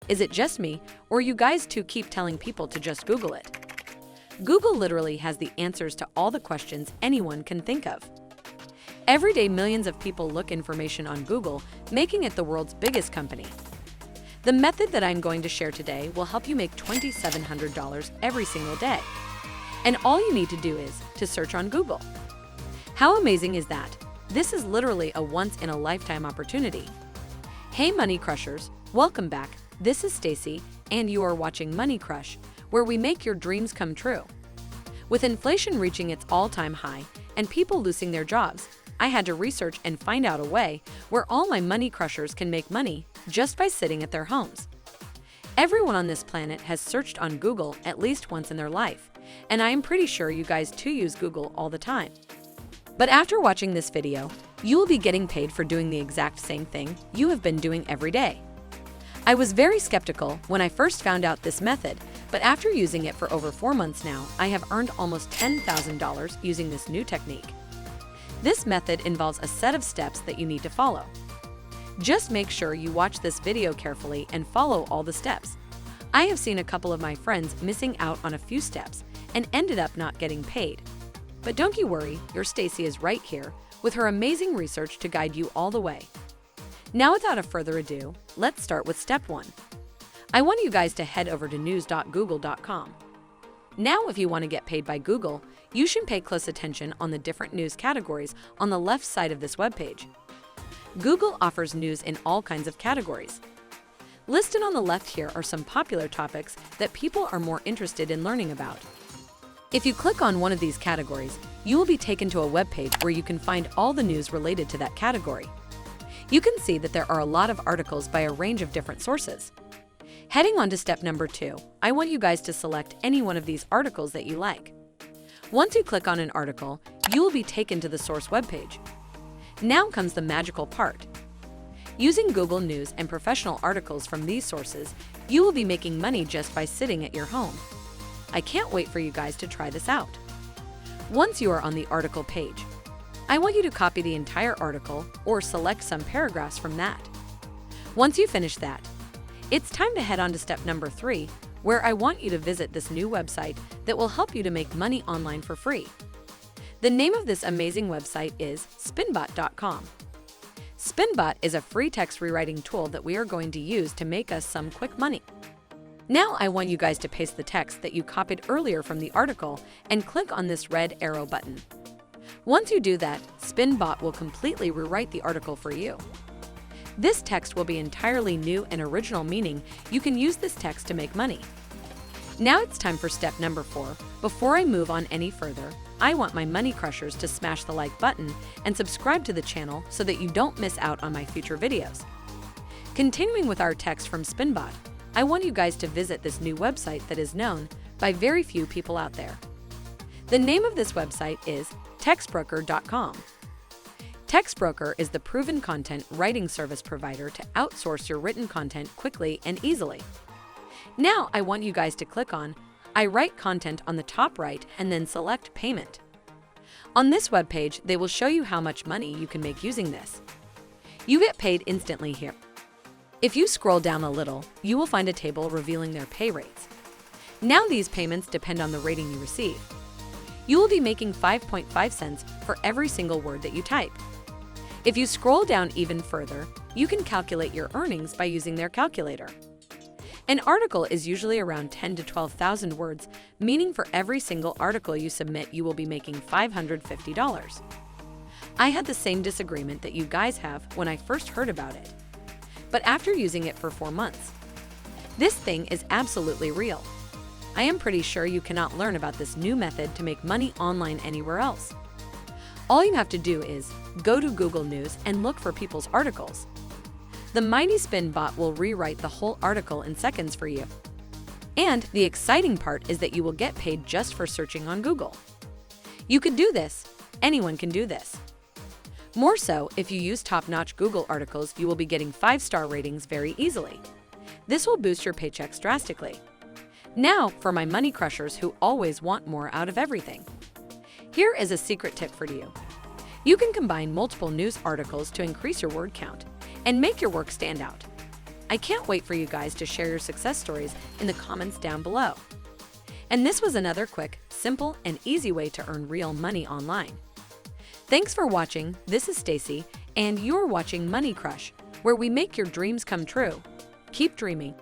Is it just me, or you guys too keep telling people to just Google it? Google literally has the answers to all the questions anyone can think of. Every day, millions of people look information on Google, making it the world's biggest company. The method that I'm going to share today will help you make $2,700 every single day. And all you need to do is to search on Google. How amazing is that? This is literally a once-in-a-lifetime opportunity. Hey Money Crushers, welcome back. This is Stacy, and you are watching Money Crush, where we make your dreams come true. With inflation reaching its all-time high and people losing their jobs, I had to research and find out a way where all my money crushers can make money just by sitting at their homes. Everyone on this planet has searched on Google at least once in their life, and I am pretty sure you guys too use Google all the time. But after watching this video, you will be getting paid for doing the exact same thing you have been doing every day. I was very skeptical when I first found out this method, but after using it for over 4 months now, I have earned almost $10,000 using this new technique. This method involves a set of steps that you need to follow. Just make sure you watch this video carefully and follow all the steps. I have seen a couple of my friends missing out on a few steps and ended up not getting paid. But don't you worry, your Stacy is right here with her amazing research to guide you all the way. Now without a further ado, let's start with step 1. I want you guys to head over to news.google.com. Now if you want to get paid by Google, you should pay close attention on the different news categories on the left side of this webpage. Google offers news in all kinds of categories. Listed on the left here are some popular topics that people are more interested in learning about. If you click on one of these categories, you will be taken to a webpage where you can find all the news related to that category. You can see that there are a lot of articles by a range of different sources. Heading on to step number 2, I want you guys to select any one of these articles that you like. Once you click on an article, you will be taken to the source webpage. Now comes the magical part. Using Google News and professional articles from these sources, you will be making money just by sitting at your home. I can't wait for you guys to try this out. Once you are on the article page, I want you to copy the entire article or select some paragraphs from that. Once you finish that, it's time to head on to step number 3, where I want you to visit this new website that will help you to make money online for free. The name of this amazing website is Spinbot.com. Spinbot is a free text rewriting tool that we are going to use to make us some quick money. Now I want you guys to paste the text that you copied earlier from the article and click on this red arrow button. Once you do that, Spinbot will completely rewrite the article for you. This text will be entirely new and original, meaning you can use this text to make money. Now it's time for step number 4. Before I move on any further, I want my money crushers to smash the like button and subscribe to the channel so that you don't miss out on my future videos. Continuing with our text from Spinbot, I want you guys to visit this new website that is known by very few people out there. The name of this website is Textbroker.com. Textbroker is the proven content writing service provider to outsource your written content quickly and easily. Now I want you guys to click on I write content on the top right and then select payment. On this webpage, they will show you how much money you can make using this. You get paid instantly here. If you scroll down a little, you will find a table revealing their pay rates. Now these payments depend on the rating you receive. You will be making 5.5 cents for every single word that you type. If you scroll down even further, you can calculate your earnings by using their calculator. An article is usually around 10 to 12,000 words, meaning for every single article you submit, you will be making $550. I had the same disagreement that you guys have when I first heard about it. But after using it for 4 months, this thing is absolutely real. I am pretty sure you cannot learn about this new method to make money online anywhere else. All you have to do is go to Google News and look for people's articles. The mighty Spinbot will rewrite the whole article in seconds for you. And the exciting part is that you will get paid just for searching on Google. You could do this. Anyone can do this. More so, if you use top-notch Google articles, you will be getting 5-star ratings very easily. This will boost your paychecks drastically. Now, for my money crushers who always want more out of everything. Here is a secret tip for you. You can combine multiple news articles to increase your word count and make your work stand out. I can't wait for you guys to share your success stories in the comments down below. And this was another quick, simple, and easy way to earn real money online. Thanks for watching. This is Stacy, and you're watching Money Crush, where we make your dreams come true. Keep dreaming.